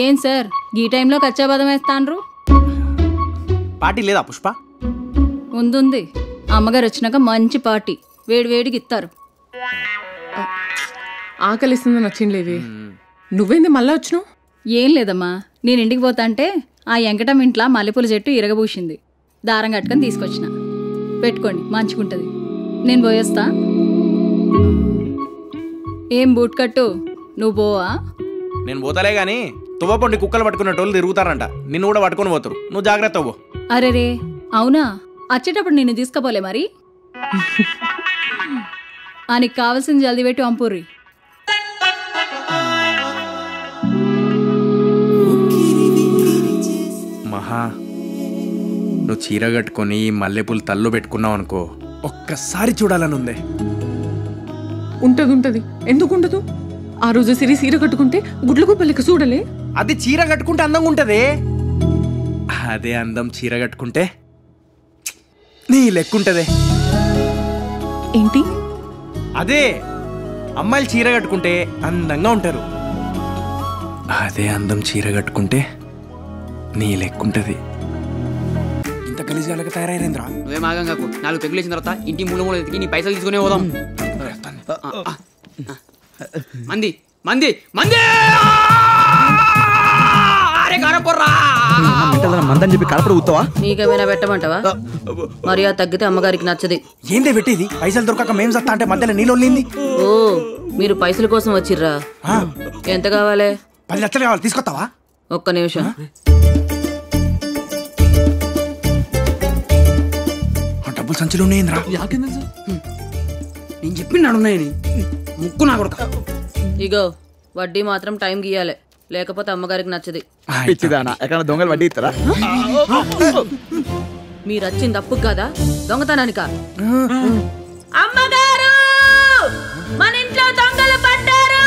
ఏం సార్ ఈ టైంలో కచ్చాబదం వేస్తాండ్రు? పార్టీ లేదా పుష్ప? ఉంది. అమ్మగారు వచ్చినాక మంచి పార్టీ వేడివేడికి ఇస్తారు. ఆకలిస్తుంది నచ్చిండ్లేవి. నువ్వేంది మళ్ళా వచ్చినావు? ఏం లేదమ్మా, నేను ఇంటికి పోతా అంటే ఆ వెంకటం ఇంట్లో మల్లెపూల చెట్టు ఇరగబూసింది. దారం కట్టుకొని తీసుకొచ్చిన. పెట్టుకోండి, మంచుకుంటుంది. నేను పోయేస్తా. ఏం బూట్ కట్టు, నువ్వు పోవా? నేను పోతాలే గాని తువ్వపొండి కుక్కలు పట్టుకున్నట్టు తిరుగుతారంట. నిన్ను కూడా పట్టుకొని పోతారు. నువ్వు జాగ్రత్త పో. అరే రే, అవునా? వచ్చేటప్పుడు నిన్ను తీసుకుపోలే మరి? నీకు కావాల్సింది జల్దీ పెట్టి పంపుర్రి. మహా, నువ్వు చీర కట్టుకొని మల్లెపూలు తల్లో పెట్టుకున్నావు అనుకో, ఒక్కసారి చూడాలని ఉంది. ఉంటది. ఎందుకు ఉండదు? ఆ రోజు సిరి సీర కట్టుకుంటే గుడ్లకు పల్లెక చూడలే. అది చీర కట్టుకుంటే అందంగా ఉంటది. అదే అందం చీర కట్టుకుంటే నీ లెక్కుంటదే. ఏంటి? అదే అమ్మాయిలు చీర కట్టుకుంటే అందంగా ఉంటారు. అదే అందం చీర కట్టుకుంటే నీ లెక్కుంటది. ఇంత గలీజాలకు తయారైరేంద్రా? నువ్వేం ఆగం కాకు. 4 పెగ్గులు వేసిన తర్వాత ఇంటి మూల ఎతికి నీ పైసలు తీసుకునే పోదాం. మంది మంది మంది మందని చెప్పి కలపడ ఊతావా? నీకేమైనా పెట్టమంటావా? మర్యాద తగ్గితే అమ్మగారికి నచ్చది. ఏందే పెట్టేది? పైసలు దొరకక మేం సత్తా అంటే మధ్యలో నీళ్ళొల్లింది. ఓ, మీరు పైసల కోసం వచ్చిర్రా? ఎంత కావాలి? 10 లక్షలు కావాలి, తీసుకొస్తావా? ఒక్క నిమిషం. డబ్బులు సంచులు ఉన్నాయింద్రా. నేను చెప్పినాడున్నాయని ముక్కు నా కొడుక. ఇగో వడ్డీ మాత్రం టైం గీయాలి, లేకపోతే అమ్మగారికి నచ్చది. ఎక్కడ దొంగలు వడ్డీ ఇస్తారా? మీరు వచ్చింది తప్పు కదా, దొంగతనానిక? అమ్మగారు, మన ఇంట్లో దొంగలు పడ్డారు.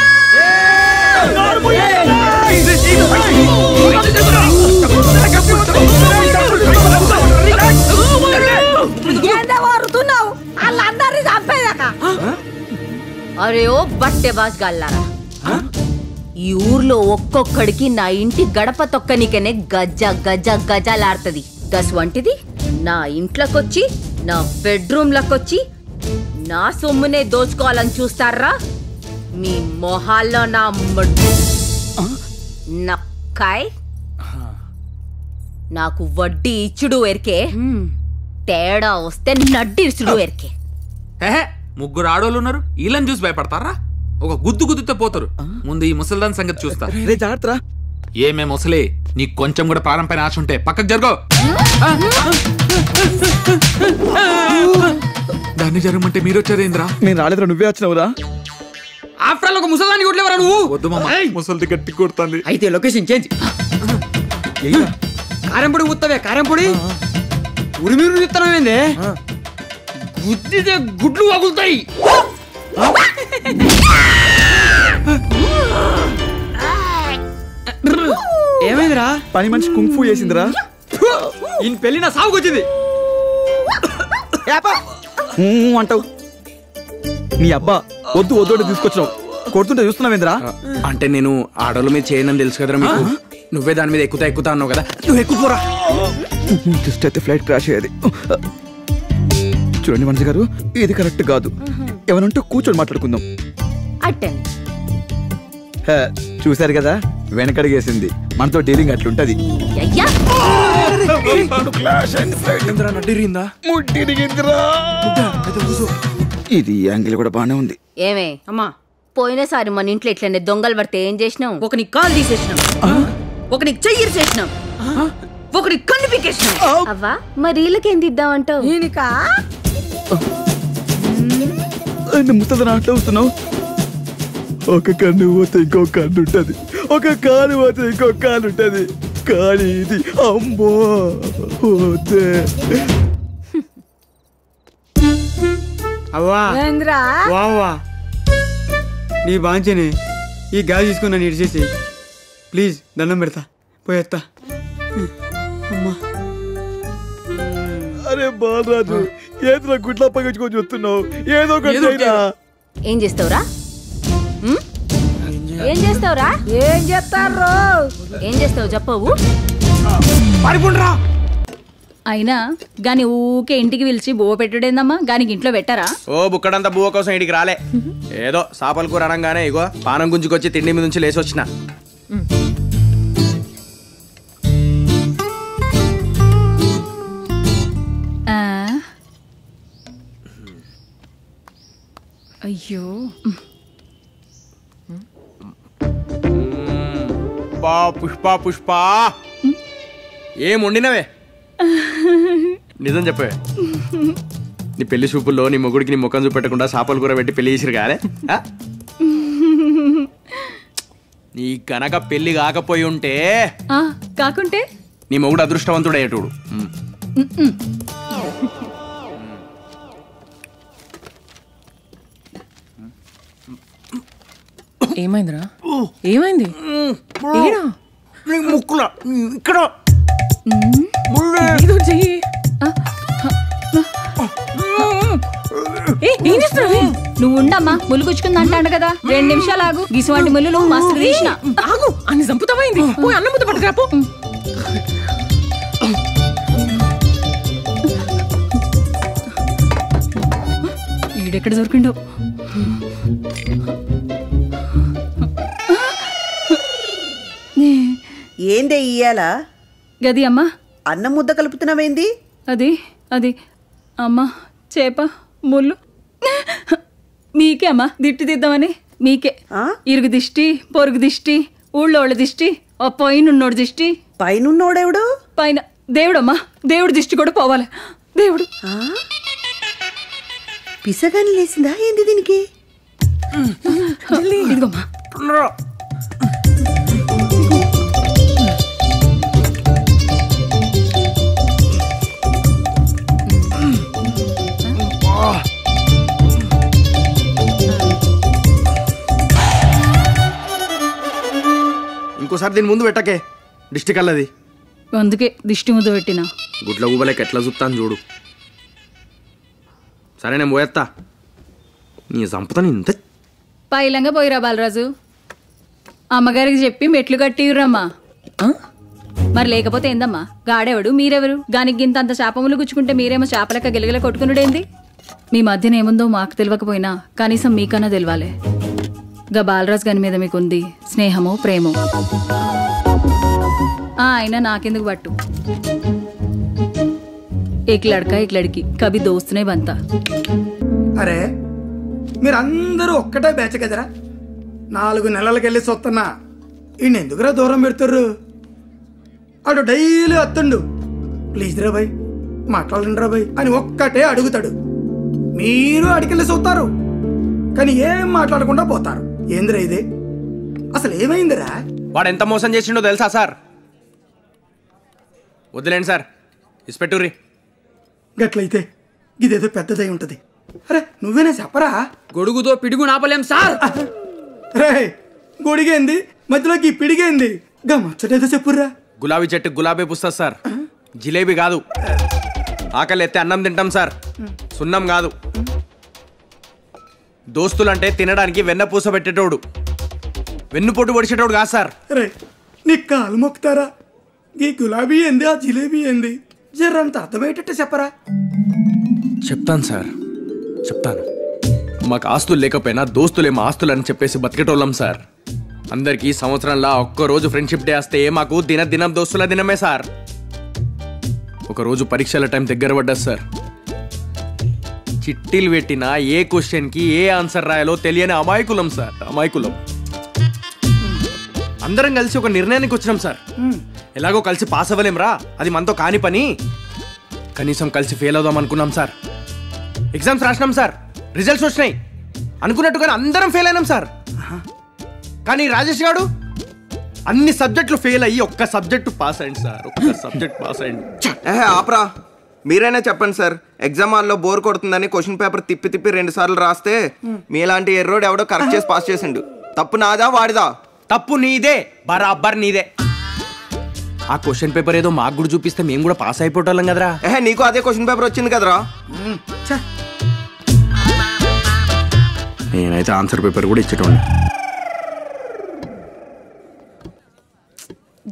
అరే ఓ బట్టే బాస్ గల్లారా, ఈ ఊర్లో ఒక్కొక్కడికి నా ఇంటి గడప తొక్కనికనే గజ్జ గజ్జ గజాలాడుతుంది. దస్ వంటిది నా ఇంట్లోకొచ్చి, నా బెడ్రూమ్ లకొచ్చి నా సొమ్మునే దోచుకోవాలని చూస్తారా? మీ మొహాల్లో నా నక్కాయ్. నాకు వడ్డీ ఇచ్చుడు ఎరికే, తేడా వస్తే నడ్డి ఇచ్చుడు ఎరికే. ముగ్గురు ఆడోళ్ళు ఉన్నారు, వీళ్ళని చూసి భయపడతారా? ఒక గుద్దు గుద్దుతో పోతారు. ముందు ఈ ముసల్దాన్ సంగతి చూస్తా. ఏమే ముసలి, నీకు కొంచెం కూడా ప్రాణం పైన ఆశ ఉంటే పక్కకు జరుగో. దాన్ని జరగమంటే మీరు వచ్చారేంద్రా? నేను రాలేదురా, నువ్వే వచ్చినావురా. ఆఫ్టర్ ఆల్ ఒక ముసల్దాన్ని కొట్టలేవరా నువ్వు? వద్దు మామ, ముసలిది గట్టి కొడుతుంది. అయితే లొకేషన్ చేంజ్. కారంపొడి ఉత్తవే, కారంపొడి ఉరిమీరు చెప్తానమేందే? గుద్దితే గుడ్లు వగులుతాయి. ఏమైందిరా? పని మనిషి కుంఫు చేసిందిరా. ఈయన పెళ్లి నా సాగుకొచ్చింది అంటావు. నీ అబ్బా వద్దు వద్దు తీసుకొచ్చినావు, కొడుతుంటే చూస్తున్నావేంద్రా? అంటే నేను ఆడోళ్ళ మీద చేయనని తెలుసు కదరా మీకు. నువ్వే దాని మీద ఎక్కుతా అన్నావు కదా, నువ్వు ఎక్కుపోరా. జస్ట్ అయితే ఫ్లైట్ క్రాష్ అయ్యేది. చూడండి మనిషి గారు, ఇది కరెక్ట్ కాదు. ఏమనంటే కూర్చొని మాట్లాడుకుందాం. చూసారు కదా, వెనకడిగేసింది. మనతో డీలింగ్ అట్లుంటది. ఇది యాంగిల్ కూడా బానే ఉంది. ఏమే అమ్మా, పోయినసారి మన ఇంట్లో ఇట్లనే దొంగలు పడితే ఏం చేసినాం? ఒకనికి కాలు తీసేసినాం, ఒకనికి చెయ్యి చేసినాం, ఒకరికి కన్ను పీకేసినాం. అవ్వా, మరి వీళ్ళకేం దిద్దామంటావు? ముసలి అట్లా వస్తున్నావు. ఒక కన్ను పోతే ఇంకో కన్ను ఉంటది, ఒక కాలు పోతే ఇంకో కాలు ఉంటది. కానీ ఇది అమ్మో పోతే. అవ్వా వావా, నీ బాంచని ఈ గాలి తీసుకుని నన్ను ఇడిచేసి ప్లీజ్, దండం పెడతా, పోయేస్తా. అమ్మా, అరే బాలరాజు, ఏదో గుడ్ల పగించుకొని చూస్తున్నావు. ఏదో ఒకటి ఏం చేస్తావురా? ఏం చేస్తావు? చేస్తావురా? ఏం చేస్తారు? ఏం చేస్తావు చెప్పవు? పారిపోండిరా. అయినా గాని ఊకే ఇంటికి పిలిచి బువ్వ పెట్టుడేందమ్మా? గానికి ఇంట్లో పెట్టారా? ఓ బుక్కడంతా బువ్వ కోసం ఇంటికి రాలే. ఏదో చేపల కూర అనగానే ఇగో పానం గుంజుకొచ్చి తిండి మీద నుంచి లేచి వచ్చిన. అయ్యో పుష్ప పుష్ప ఏం వండినవే? నిజం చెప్పే. నీ పెళ్లి చూపుల్లో నీ మొగుడికి నీ ముఖం చూపెట్టకుండా చేపల కూర పెట్టి పెళ్లి చేసిరు కాదే? నీ కనుక పెళ్లి కాకపోయి ఉంటే కాకుంటే నీ మొగుడు అదృష్టవంతుడయ్యేటోడు. ఏమైందిరా? ఏమైంది? ముక్కుల ఇక్కడ ఏదో చెయ్యి. ఏం చేస్తున్నావు? నువ్వు ఉండమ్మా, ముళ్ళు గుచ్చుకుంది అంటాడు కదా. 2 నిమిషాలు ఆగు. గిసువంటి ముళ్ళు మస్తు తీసిన. ఆగు, అన్ని చంపుతామైంది. పోయి అన్నం ముద్ద పట్టుకురా పో. ఈడెక్కడ దొరికిండో? ఏందే ఇయ్యాలా? గది అమ్మా. అన్నం ముద్ద కలుపుతున్నావేంది? అది అమ్మా చేప ముళ్ళు. మీకే అమ్మా దిట్టి దిద్దామని. మీకే ఇరుగు దిష్టి, పొరుగు దిష్టి, ఊళ్ళోళ్ళ దిష్టి, పైనున్నోడు దిష్టి. పైనున్నోడెవడు? పైన దేవుడమ్మా. దేవుడు దిష్టి కూడా పోవాలి. దేవుడు పిసగాని లేసిందా ఏంది దీనికి? ఇదిగోమ్మా. ఇంకోసారి దీని ముందు పెట్టకే, దిష్టి కల్లది. అందుకే దిష్టి ముద్ద పెట్టినా. గుడ్ల ఊబలేక ఎట్లా చూస్తాను చూడు. సరే నేను పోయేస్తా. నీ చంపుతాను ఇంత. పైలంగా పోయిరా బాలరాజు. అమ్మగారికి చెప్పి మెట్లు కట్టిరమ్మా. మరి లేకపోతే ఏందమ్మా? గాడెవడు మీరెవరు? గానికి గింత అంత చేపములు గుచ్చుకుంటే మీరేమో చేపలక గిలగిల కొట్టుకునుడేంది? మీ మధ్యన ఏముందో మాకు తెలియకపోయినా కనీసం మీకన్నా తెలియాలి. గా బాలరాజు గాని మీద మీకుంది స్నేహమో ప్రేమో. అయినా నాకెందుకు పట్టు. एक लड़का एक लड़की कभी दोस्त नहीं बनता. అరే మీరందరూ ఒక్కటే బ్యాచ్ కదరా? 4 నెలలకెళ్ళి చూస్తున్నా ఈయనెందుకురా దూరం పెడుతుర్రు? అటు డైలీ వస్తుండు, ప్లీజ్ రా బాయ్ మాట్లాడండి రా బాయ్ అని ఒక్కటే అడుగుతాడు. మీరు అడికెళ్ళి చూస్తారు కానీ ఏం మాట్లాడకుండా పోతారు. ఏందిరా ఇది? అసలు ఏమైందిరా? వాడు ఎంత మోసం చేసిండో తెలుసా సార్? వద్దులేండి సార్, ఇసిపెట్టుర్రి. గట్లయితే ఇదేదో పెద్దదై ఉంటది. అరే నువ్వేనా చెప్పరా? గొడుగుతో పిడుగు నాపలేం సార్. రే గొడిగేంది మధ్యలోకి పిడిగేంది? గా మచ్చటేదో చెప్పుర్రా. గులాబీ చెట్టు గులాబీ పుస్తా సార్, జిలేబీ కాదు. ఆకలి ఎత్తే అన్నం తింటాం సార్, సున్నం కాదు. దోస్తులంటే తినడానికి వెన్న పూస పెట్టేటోడు, వెన్నుపోటు పొడిచేటోడు కాదు సార్. రే నీ కాలు మొక్కుతారా? ఈ గులాబీ ఏంది, ఆ జిలేబీ ఏంది? జర్రంత అర్థమయ్యేటట్టు చెప్పరా. చెప్తాను సార్, చెప్తాను. మాకు ఆస్తులు లేకపోయినా దోస్తులే మా ఆస్తులు అని చెప్పేసి బతికేటోళ్ళం సార్. అందరికీ సంవత్సరంలో ఒక్కరోజు ఫ్రెండ్షిప్ డే వస్తే మాకు దినం దోస్తుల దినమే సార్. ఒకరోజు పరీక్షల టైం దగ్గర పడ్డది సార్. చిట్టీలు పెట్టినా ఏ క్వశ్చన్కి ఏ ఆన్సర్ రాయాలో తెలియని అమాయకులం సార్, అమాయకులం. అందరం కలిసి ఒక నిర్ణయానికి వచ్చినాం సార్. ఎలాగో కలిసి పాస్ అవ్వలేం రా, అది మనతో కాని పని. కనీసం కలిసి ఫెయిల్ అవుదాం అనుకున్నాం సార్. ఎగ్జామ్స్ రాసినాం సార్, రిజల్ట్స్ వచ్చినాయి. అనుకున్నట్టుగానే అందరం ఫెయిల్ అయినాం సార్. కానీ రాజేష్ గారు అన్ని సబ్జెక్టులు ఫెయిల్ అయ్యి ఒక్క సబ్జెక్టు పాస్ అయ్యింది సార్, ఒక్క సబ్జెక్ట్ పాస్ అయ్యింది. ఆపరా, మీరైనా చెప్పండి సార్. ఎగ్జామ్ హాల్లో బోర్ కొడుతుందని క్వశ్చన్ పేపర్ తిప్పి 2 సార్లు రాస్తే మీలాంటి ఎర్రోడు ఎవడో కరెక్ట్ చేసి పాస్ చేసిండు. తప్పు నాదా వాడిదా? తప్పు నీదే, బరాబర్ నీదే. ఆ క్వశ్చన్ పేపర్ ఏదో మాకు కూడా చూపిస్తే మేము కూడా పాస్ అయిపోవటం కదరా. నీకు అదే క్వశ్చన్ పేపర్ వచ్చింది కదరా. నేనైతే ఆన్సర్ పేపర్ కూడా ఇచ్చేటోండి.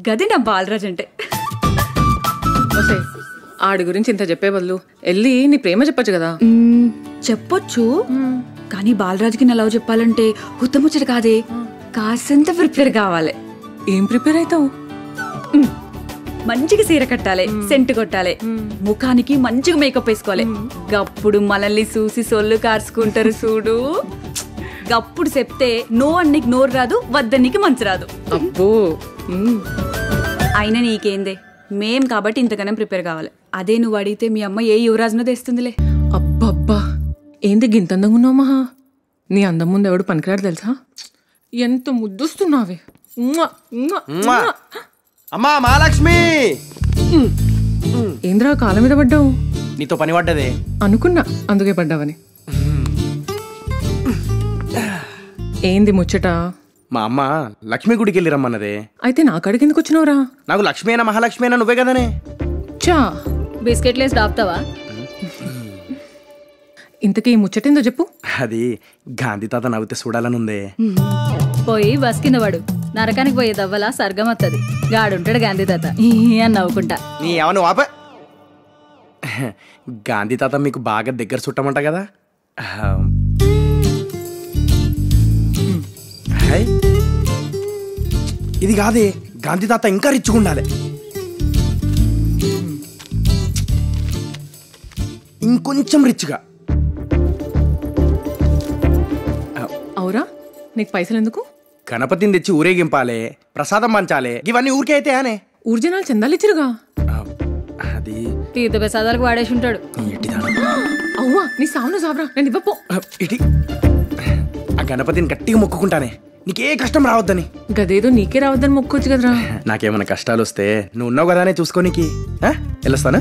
గది నా బాలరాజ్ అంటే. వసే ఆడి గురించి ఇంత చెప్పే బదులు వెళ్ళి నీ ప్రేమ చెప్పొచ్చు కదా. చెప్పొచ్చు, కానీ బాలరాజుకి నా లవ్ చెప్పాలంటే ఉత్తముచ్చట కాదే, కాసంత ప్రిపేర్ కావాలి. ఏం ప్రిపేర్ అవుతావు? మంచిగా సీర కట్టాలి, సెంటు కొట్టాలి, ముఖానికి మంచిగా మేకప్ వేసుకోవాలి. గప్పుడు మనల్ని చూసి సొల్లు కార్చుకుంటారు చూడు. గప్పుడు చెప్తే నో అన్నికి నోరు రాదు, వద్దనికి మంచి రాదు. అబ్బో అయినా నీకేందే, మేం కాబట్టి ఇంతగానం ప్రిపేర్ కావాలి. అదే నువ్వు అడిగితే మీ అమ్మ ఏ యువరాజునో తెస్తుందిలే. అబ్బబ్బా ఏంది గింత అందంగా ఉన్నావు మహా. నీ అందం ముందు ఎవడు పనికిరాడు తెలుసా. ఎంత ముద్దొస్తున్నావే. అమ్మా మహాలక్ష్మి, ఏంద్రా కాళ్ళ మీద పడ్డావు? నీతో పని పడ్డదే అనుకున్నా, అందుకే పడ్డావని. ఏంది ముచ్చట? మా అమ్మ లక్ష్మి గుడికి వెళ్ళి రమ్మన్నదే. అయితే నా కాడికి ఎందుకు వచ్చినావురా? నాకు లక్ష్మి అయినా మహాలక్ష్మి అయినా నువ్వే కదనే. చా బిస్కెట్లు వేసి డాపుతావా? ఇంతకీ ఈ ముచ్చటేందో చెప్పు. అది గాంధీ తాత నవ్వుతే చూడాలని ఉందే. పోయి బస్ కింద పడు, నరకానికి పోయే దవ్వలా సర్గం వస్తుంది. గాడుంటాడు గాంధీ తాత అని నవ్వుకుంటా. నీ ఏమన్నా వాప. గాంధీ తాత మీకు బాగా దగ్గర చుట్టమంట కదా. ఇది కాదే, గాంధీ తాత ఇంకా రిచ్గా ఉండాలి. ఇంకొంచెం రిచ్గా. అవురా, నీకు పైసలు ఎందుకు? గణపతిని తెచ్చి ఊరేగింపాలే, ప్రసాదం పంచాలే, ఇవన్నీ ఊరికే అయితే అనే. ఊర్జనాలు చందాలు ఇచ్చిరుగా. అది తీర్థ ప్రసాదాలకు వాడేసి ఉంటాడు. అవ్వా నీ సావును సావరా, నేను ఇవ్వపో. ఇటీ ఆ గణపతిని గట్టిగా మొక్కుకుంటానే, నీకే కష్టం రావద్దని. గదేదో నీకే రావద్దని మొక్కొచ్చు కదరా. నాకేమైనా కష్టాలు వస్తే నువ్వు ఉన్నావు కదానే చూసుకోనికి. వెళ్ళొస్తానా?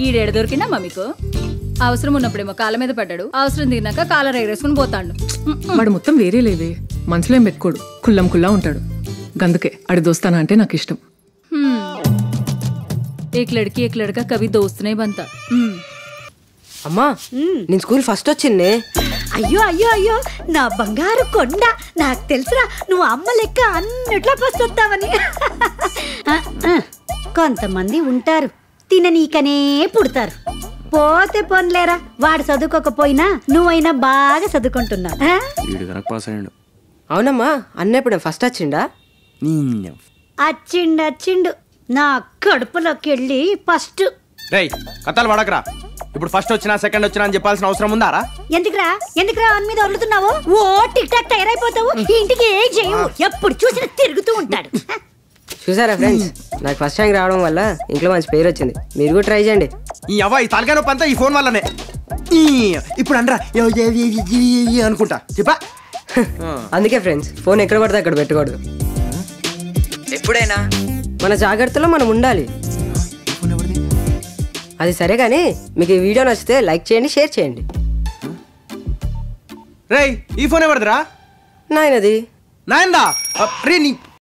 ఈడేడు దొరికిందమ్మా మీకు? అవసరం ఉన్నప్పుడేమో కాళ్ళ మీద పడ్డాడు, అవసరం తీరినాక కాలర్ ఎగరేసుకుని పోతాడు. వాడు మొత్తం వేరే లేవే, మనసులో ఏం పెట్టుకోడు, కుల్లం కుల్లా ఉంటాడు. గందుకే అడి దోస్తానా అంటే నాకు ఇష్టం. एक लड़की एक लड़का कभी दोस्त नहीं बनता. అమ్మా నేను స్కూల్ ఫస్ట్ వచ్చింది. అయ్యో అయ్యో అయ్యో నా బంగారు కొండ, నాకు తెలుసురా నువ్వు అమ్మ లెక్క అన్నిట్లో ఫస్ట్ వస్తావని. కొంతమంది ఉంటారు తిననీకనే పుడతారు. పోతే పోన్లేరా, వాడు చదువుకోకపోయినా నువ్వైనా బాగా చదువుకుంటున్నావు. అవునమ్మా అన్న ఇప్పుడు ఫస్ట్ వచ్చిండా? వచ్చిండు వచ్చిండు, నా కడుపులోకి వెళ్ళి ఫస్ట్. రేయ్ కథలు పడకరా, ఇప్పుడు ఫస్ట్ వచ్చినా సెకండ్ వచ్చినా అని చెప్పాల్సిన అవసరం ఉందారా? ఎందుకురా ఎందుకురా అన్ మీద వదులుతున్నావు? ఓ టిక్ టాక్ తయారైపోతావు, ఇంటికి ఏం చేయవు, ఎప్పుడు చూసినా తిరుగుతూ ఉంటాడు. చూసారా ఫ్రెండ్స్, నాకు ఫస్ట్ ర్యాంక్ రావడం వల్ల ఇంట్లో మంచి పేరు వచ్చింది. మీరు కూడా ట్రై చేయండి. ఈ అవ్వ ఈ తలకాయ నొప్పి అంతా ఈ ఫోన్ వల్లనే. ఇప్పుడు అనరా అనుకుంటా చెప్పా. అందుకే ఫ్రెండ్స్ ఫోన్ ఎక్కడ పడితే అక్కడ పెట్టకూడదు. ఎప్పుడైనా మన జాగ్రత్తలో మనం ఉండాలి. అది సరే కానీ మీకు ఈ వీడియో నచ్చితే లైక్ చేయండి, షేర్ చేయండి. రేయ్ ఈ ఫోన్ ఎవరిదిరా? నాయనది. నాయందా? రే నీ